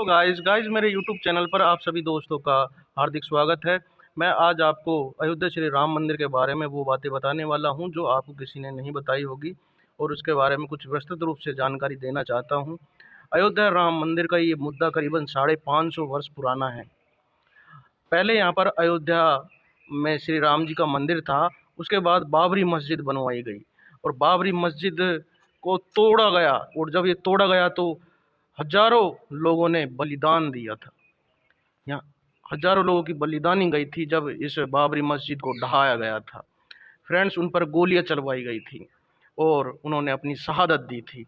Hello guys मेरे YouTube channel पर आप सभी दोस्तों का हार्दिक स्वागत है। मैं आज आपको अयोध्या श्री राम मंदिर के बारे में वो बातें बताने वाला हूं जो आपको किसी ने नहीं बताई होगी और उसके बारे में कुछ विस्तृत रूप से जानकारी देना चाहता हूं। अयोध्या राम मंदिर का ये मुद्दा करीबन 550 वर्ष पुराना है। पहले यहाँ पर अयोध्या में श्री राम जी का मंदिर था। उसके बाद बाबरी मस्जिद बनवाई गई और बाबरी मस्जिद को तोड़ा गया, और जब ये तोड़ा गया तो हजारों लोगों ने बलिदान दिया था। यहाँ हजारों लोगों की बलिदानी गई थी जब इस बाबरी मस्जिद को ढहाया गया था। फ्रेंड्स, उन पर गोलियां चलवाई गई थी और उन्होंने अपनी शहादत दी थी।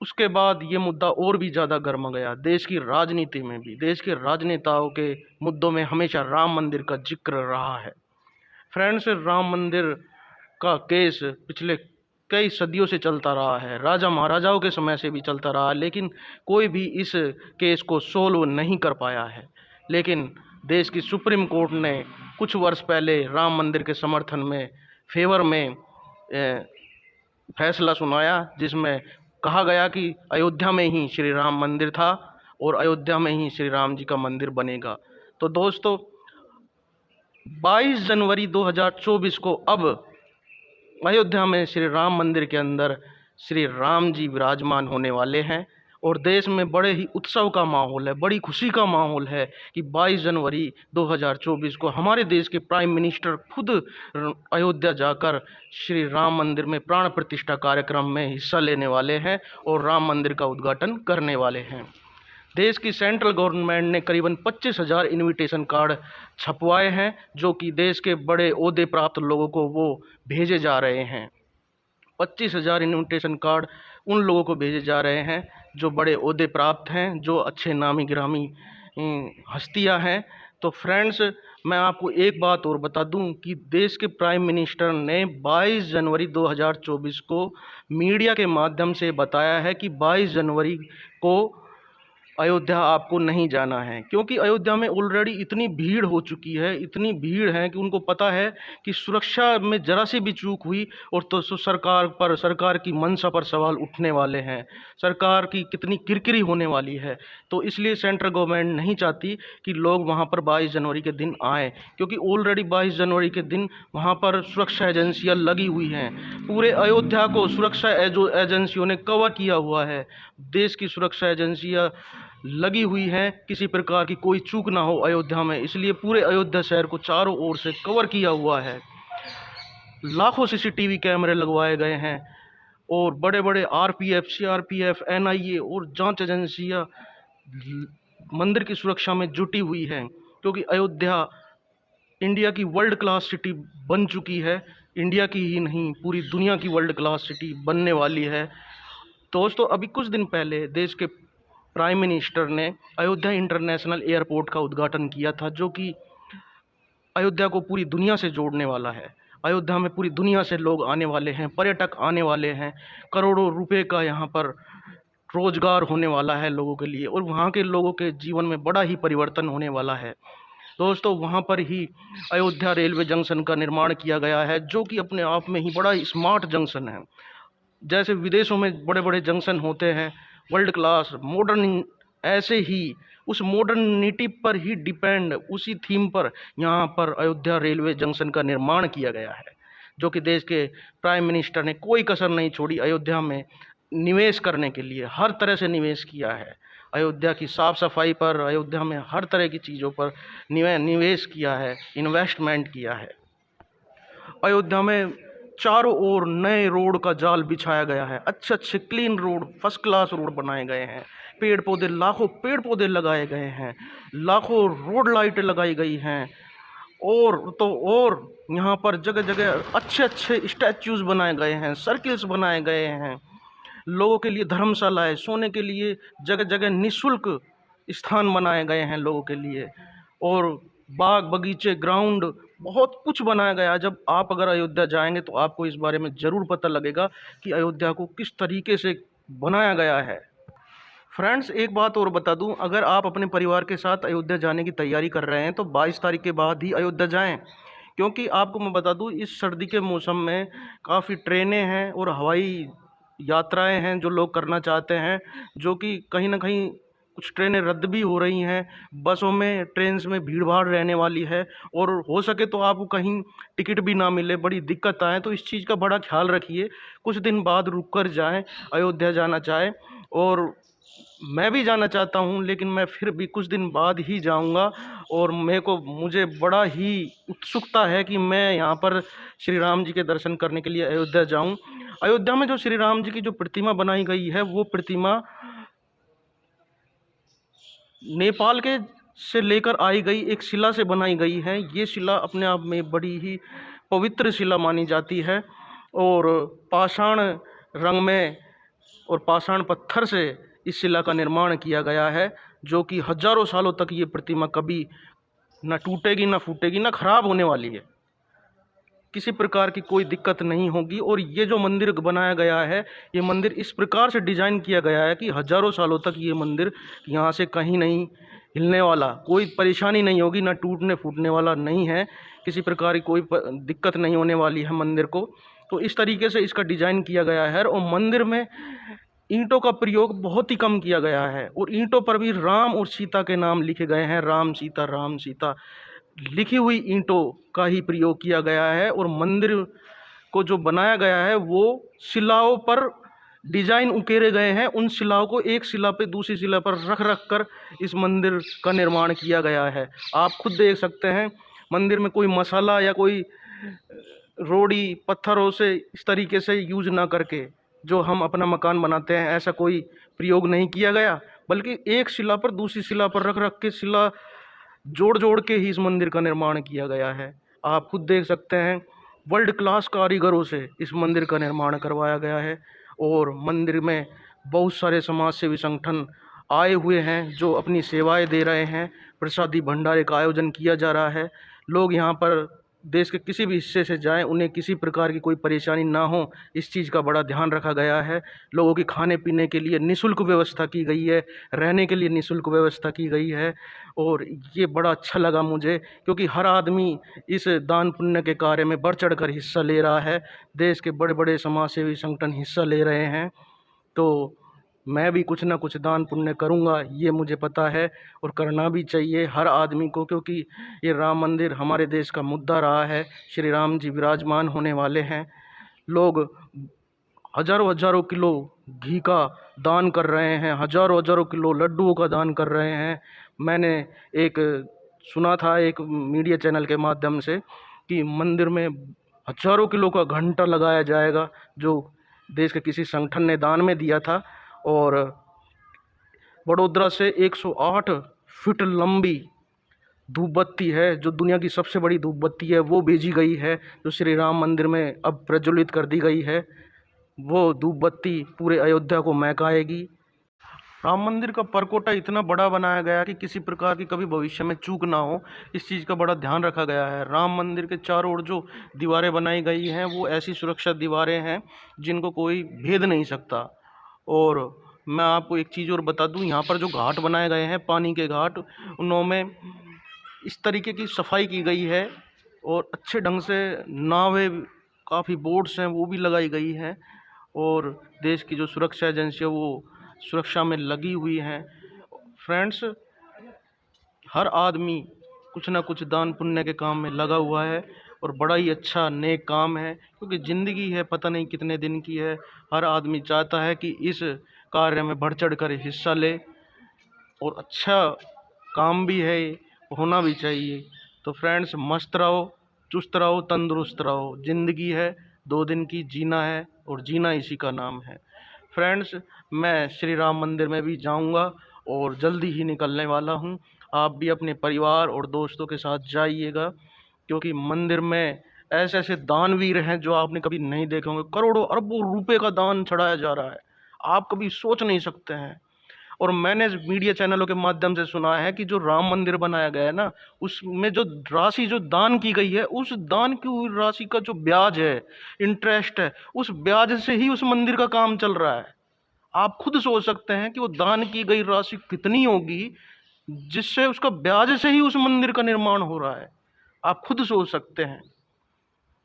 उसके बाद ये मुद्दा और भी ज़्यादा गर्म गया। देश की राजनीति में भी, देश के राजनेताओं के मुद्दों में हमेशा राम मंदिर का जिक्र रहा है। फ्रेंड्स, राम मंदिर का केस पिछले कई सदियों से चलता रहा है। राजा महाराजाओं के समय से भी चलता रहा, लेकिन कोई भी इस केस को सोल्व नहीं कर पाया है। लेकिन देश की सुप्रीम कोर्ट ने कुछ वर्ष पहले राम मंदिर के समर्थन में, फेवर में फैसला सुनाया, जिसमें कहा गया कि अयोध्या में ही श्री राम मंदिर था और अयोध्या में ही श्री राम जी का मंदिर बनेगा। तो दोस्तों, 22 जनवरी 2024 को अब अयोध्या में श्री राम मंदिर के अंदर श्री राम जी विराजमान होने वाले हैं और देश में बड़े ही उत्सव का माहौल है, बड़ी खुशी का माहौल है कि 22 जनवरी 2024 को हमारे देश के प्राइम मिनिस्टर खुद अयोध्या जाकर श्री राम मंदिर में प्राण प्रतिष्ठा कार्यक्रम में हिस्सा लेने वाले हैं और राम मंदिर का उद्घाटन करने वाले हैं। देश की सेंट्रल गवर्नमेंट ने करीबन 25,000 इनविटेशन कार्ड छपवाए हैं, जो कि देश के बड़े ओहदे प्राप्त लोगों को वो भेजे जा रहे हैं। 25,000 इनविटेशन कार्ड उन लोगों को भेजे जा रहे हैं जो बड़े ओहदे प्राप्त हैं, जो अच्छे नामी गिरामी हस्तियां हैं। तो फ्रेंड्स, मैं आपको एक बात और बता दूं कि देश के प्राइम मिनिस्टर ने 22 जनवरी 2024 को मीडिया के माध्यम से बताया है कि 22 जनवरी को अयोध्या आपको नहीं जाना है, क्योंकि अयोध्या में ऑलरेडी इतनी भीड़ हो चुकी है, इतनी भीड़ है कि उनको पता है कि सुरक्षा में जरा सी भी चूक हुई और तो सरकार की मंशा पर सवाल उठने वाले हैं, सरकार की कितनी किरकिरी होने वाली है। तो इसलिए सेंट्रल गवर्नमेंट नहीं चाहती कि लोग वहां पर 22 जनवरी के दिन आएँ, क्योंकि ऑलरेडी 22 जनवरी के दिन वहां पर सुरक्षा एजेंसियां लगी हुई हैं। पूरे अयोध्या को सुरक्षा एजेंसियों ने कवर किया हुआ है। देश की सुरक्षा एजेंसियां लगी हुई हैं, किसी प्रकार की कोई चूक ना हो अयोध्या में, इसलिए पूरे अयोध्या शहर को चारों ओर से कवर किया हुआ है। लाखों सीसीटीवी कैमरे लगवाए गए हैं और बड़े बड़े आरपीएफ, सीआरपीएफ, एनआईए और जांच एजेंसियां मंदिर की सुरक्षा में जुटी हुई हैं, क्योंकि अयोध्या इंडिया की वर्ल्ड क्लास सिटी बन चुकी है। इंडिया की ही नहीं, पूरी दुनिया की वर्ल्ड क्लास सिटी बनने वाली है। दोस्तों, अभी कुछ दिन पहले देश के प्राइम मिनिस्टर ने अयोध्या इंटरनेशनल एयरपोर्ट का उद्घाटन किया था, जो कि अयोध्या को पूरी दुनिया से जोड़ने वाला है। अयोध्या में पूरी दुनिया से लोग आने वाले हैं, पर्यटक आने वाले हैं, करोड़ों रुपए का यहाँ पर रोजगार होने वाला है लोगों के लिए और वहाँ के लोगों के जीवन में बड़ा ही परिवर्तन होने वाला है। दोस्तों, वहाँ पर ही अयोध्या रेलवे जंक्शन का निर्माण किया गया है, जो कि अपने आप में ही बड़ा ही स्मार्ट जंक्शन है। जैसे विदेशों में बड़े बड़े जंक्शन होते हैं वर्ल्ड क्लास मॉडर्न, ऐसे ही उस मॉडर्निटी पर ही डिपेंड, उसी थीम पर यहाँ पर अयोध्या रेलवे जंक्शन का निर्माण किया गया है, जो कि देश के प्राइम मिनिस्टर ने कोई कसर नहीं छोड़ी अयोध्या में निवेश करने के लिए, हर तरह से निवेश किया है। अयोध्या की साफ़ सफाई पर, अयोध्या में हर तरह की चीज़ों पर निवेश किया है, इन्वेस्टमेंट किया है। अयोध्या में चारों ओर नए रोड का जाल बिछाया गया है, अच्छे अच्छे clean road, first class road बनाए गए हैं, पेड़ पौधे, लाखों पेड़ पौधे लगाए गए हैं, लाखों रोड लाइटें लगाई गई हैं, और यहाँ पर जगह जगह अच्छे अच्छे स्टैच्यूज बनाए गए हैं, सर्किल्स बनाए गए हैं, लोगों के लिए धर्मशालाएं, सोने के लिए जगह जगह निःशुल्क स्थान बनाए गए हैं लोगों के लिए, और बाग बगीचे, ग्राउंड, बहुत कुछ बनाया गया है। जब आप अगर अयोध्या जाएंगे तो आपको इस बारे में ज़रूर पता लगेगा कि अयोध्या को किस तरीके से बनाया गया है। फ्रेंड्स, एक बात और बता दूं, अगर आप अपने परिवार के साथ अयोध्या जाने की तैयारी कर रहे हैं तो 22 तारीख के बाद ही अयोध्या जाएं, क्योंकि आपको मैं बता दूं इस सर्दी के मौसम में काफ़ी ट्रेनें हैं और हवाई यात्राएं हैं जो लोग करना चाहते हैं, जो कि कहीं ना कहीं कुछ ट्रेनें रद्द भी हो रही हैं, बसों में ट्रेन्स में भीड़ भाड़ रहने वाली है, और हो सके तो आपको कहीं टिकट भी ना मिले, बड़ी दिक्कत आए। तो इस चीज़ का बड़ा ख्याल रखिए, कुछ दिन बाद रुक कर जाएँ अयोध्या जाना चाहे। और मैं भी जाना चाहता हूँ, लेकिन मैं फिर भी कुछ दिन बाद ही जाऊँगा। और मुझे बड़ा ही उत्सुकता है कि मैं यहाँ पर श्री राम जी के दर्शन करने के लिए अयोध्या जाऊँ। अयोध्या में जो श्री राम जी की जो प्रतिमा बनाई गई है, वो प्रतिमा नेपाल के से लेकर आई गई एक शिला से बनाई गई है। ये शिला अपने आप में बड़ी ही पवित्र शिला मानी जाती है, और पाषाण रंग में और पाषाण पत्थर से इस शिला का निर्माण किया गया है, जो कि हजारों सालों तक ये प्रतिमा कभी ना टूटेगी, ना फूटेगी, ना खराब होने वाली है। किसी प्रकार की कोई दिक्कत नहीं होगी। और ये जो मंदिर बनाया गया है, ये मंदिर इस प्रकार से डिजाइन किया गया है कि हजारों सालों तक ये मंदिर यहाँ से कहीं नहीं हिलने वाला, कोई परेशानी नहीं होगी, ना टूटने फूटने वाला नहीं है, किसी प्रकार की कोई दिक्कत नहीं होने वाली है मंदिर को। तो इस तरीके से इसका डिजाइन किया गया है। और मंदिर में ईंटों का प्रयोग बहुत ही कम किया गया है, और ईंटों पर भी राम और सीता के नाम लिखे गए हैं। राम सीता लिखी हुई ईंटों का ही प्रयोग किया गया है। और मंदिर को जो बनाया गया है, वो शिलाओं पर डिजाइन उकेरे गए हैं। उन शिलाओं को एक शिला पे दूसरी शिला पर रख रख कर इस मंदिर का निर्माण किया गया है। आप खुद देख सकते हैं, मंदिर में कोई मसाला या कोई रोड़ी पत्थरों से इस तरीके से यूज ना करके जो हम अपना मकान बनाते हैं, ऐसा कोई प्रयोग नहीं किया गया, बल्कि एक शिला पर दूसरी शिला पर रख रख के शिला जोड़ जोड़ के ही इस मंदिर का निर्माण किया गया है। आप खुद देख सकते हैं, वर्ल्ड क्लास कारीगरों से इस मंदिर का निर्माण करवाया गया है। और मंदिर में बहुत सारे समाज सेवी संगठन आए हुए हैं जो अपनी सेवाएं दे रहे हैं। प्रसादी भंडारे का आयोजन किया जा रहा है। लोग यहाँ पर देश के किसी भी हिस्से से जाएं, उन्हें किसी प्रकार की कोई परेशानी ना हो, इस चीज़ का बड़ा ध्यान रखा गया है। लोगों की खाने पीने के लिए निःशुल्क व्यवस्था की गई है, रहने के लिए निःशुल्क व्यवस्था की गई है। और ये बड़ा अच्छा लगा मुझे, क्योंकि हर आदमी इस दान पुण्य के कार्य में बढ़ चढ़ कर हिस्सा ले रहा है। देश के बड़े बड़े समाज सेवी संगठन हिस्सा ले रहे हैं, तो मैं भी कुछ ना कुछ दान पुण्य करूँगा, ये मुझे पता है, और करना भी चाहिए हर आदमी को, क्योंकि ये राम मंदिर हमारे देश का मुद्दा रहा है। श्री राम जी विराजमान होने वाले हैं। लोग हजारों हजारों किलो घी का दान कर रहे हैं, हजारों हजारों किलो लड्डुओं का दान कर रहे हैं। मैंने एक सुना था एक मीडिया चैनल के माध्यम से कि मंदिर में हजारों किलो का घंटा लगाया जाएगा, जो देश के किसी संगठन ने दान में दिया था। और वडोदरा से 108 फीट लंबी धूप बत्ती है, जो दुनिया की सबसे बड़ी धूप बत्ती है, वो भेजी गई है, जो श्री राम मंदिर में अब प्रज्वलित कर दी गई है। वो धूप बत्ती पूरे अयोध्या को महकाएगी। राम मंदिर का परकोटा इतना बड़ा बनाया गया कि किसी प्रकार की कभी भविष्य में चूक ना हो, इस चीज़ का बड़ा ध्यान रखा गया है। राम मंदिर के चारों ओर जो दीवारें बनाई गई हैं, वो ऐसी सुरक्षा दीवारें हैं जिनको कोई भेद नहीं सकता। और मैं आपको एक चीज़ और बता दूं, यहाँ पर जो घाट बनाए गए हैं, पानी के घाट, उनमें इस तरीके की सफाई की गई है, और अच्छे ढंग से नावें, काफ़ी बोट्स हैं, वो भी लगाई गई हैं। और देश की जो सुरक्षा एजेंसी है, वो सुरक्षा में लगी हुई हैं। फ्रेंड्स, हर आदमी कुछ ना कुछ दान पुण्य के काम में लगा हुआ है, और बड़ा ही अच्छा नेक काम है, क्योंकि ज़िंदगी है पता नहीं कितने दिन की है। हर आदमी चाहता है कि इस कार्य में बढ़ चढ़ कर हिस्सा ले, और अच्छा काम भी है, होना भी चाहिए। तो फ्रेंड्स, मस्त रहो, चुस्त रहो, तंदुरुस्त रहो। ज़िंदगी है 2 दिन की, जीना है, और जीना इसी का नाम है। फ्रेंड्स, मैं श्री राम मंदिर में भी जाऊंगा, और जल्दी ही निकलने वाला हूं। आप भी अपने परिवार और दोस्तों के साथ जाइएगा, क्योंकि मंदिर में ऐसे ऐसे दानवीर हैं जो आपने कभी नहीं देखे होंगे। करोड़ों अरबों रुपए का दान चढ़ाया जा रहा है, आप कभी सोच नहीं सकते हैं। और मैंने मीडिया चैनलों के माध्यम से सुना है कि जो राम मंदिर बनाया गया है ना, उसमें जो राशि जो दान की गई है, उस दान की हुई राशि का जो ब्याज है, इंटरेस्ट है, उस ब्याज से ही उस मंदिर का काम चल रहा है। आप खुद सोच सकते हैं कि वो दान की गई राशि कितनी होगी, जिससे उसका ब्याज से ही उस मंदिर का निर्माण हो रहा है। आप खुद सोच सकते हैं।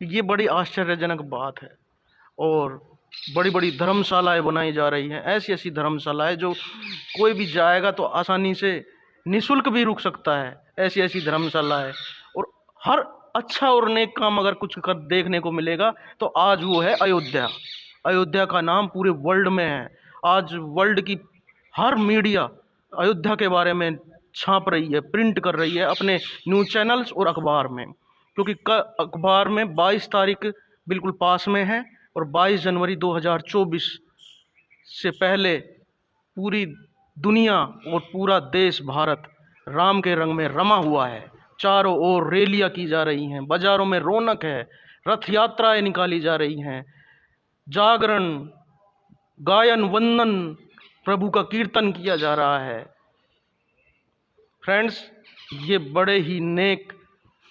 ये बड़ी आश्चर्यजनक बात है। और बड़ी बड़ी धर्मशालाएं बनाई जा रही हैं, ऐसी ऐसी धर्मशालाएं जो कोई भी जाएगा तो आसानी से निःशुल्क भी रुक सकता है, ऐसी ऐसी धर्मशालाएं। और हर अच्छा और नेक काम अगर कुछ कर देखने को मिलेगा तो आज वो है अयोध्या। अयोध्या का नाम पूरे वर्ल्ड में है। आज वर्ल्ड की हर मीडिया अयोध्या के बारे में छाप रही है, प्रिंट कर रही है अपने न्यूज़ चैनल्स और अखबार में, क्योंकि अखबार में 22 तारीख बिल्कुल पास में है और 22 जनवरी 2024 से पहले पूरी दुनिया और पूरा देश भारत राम के रंग में रमा हुआ है। चारों ओर रैलियां की जा रही हैं, बाजारों में रौनक है, रथ यात्राएं निकाली जा रही हैं, जागरण, गायन, वंदन, प्रभु का कीर्तन किया जा रहा है। फ्रेंड्स, ये बड़े ही नेक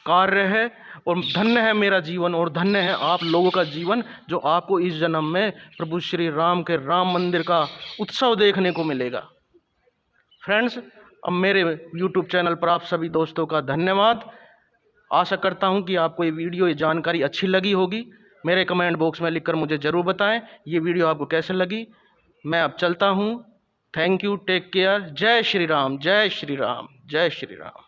कार्य है और धन्य है मेरा जीवन और धन्य है आप लोगों का जीवन जो आपको इस जन्म में प्रभु श्री राम के राम मंदिर का उत्सव देखने को मिलेगा। फ्रेंड्स, अब मेरे YouTube चैनल पर आप सभी दोस्तों का धन्यवाद। आशा करता हूं कि आपको ये वीडियो, ये जानकारी अच्छी लगी होगी। मेरे कमेंट बॉक्स में लिखकर मुझे ज़रूर बताएं ये वीडियो आपको कैसे लगी। मैं अब चलता हूं। Thank you, take care. जय श्री राम, जय श्री राम, जय श्री राम।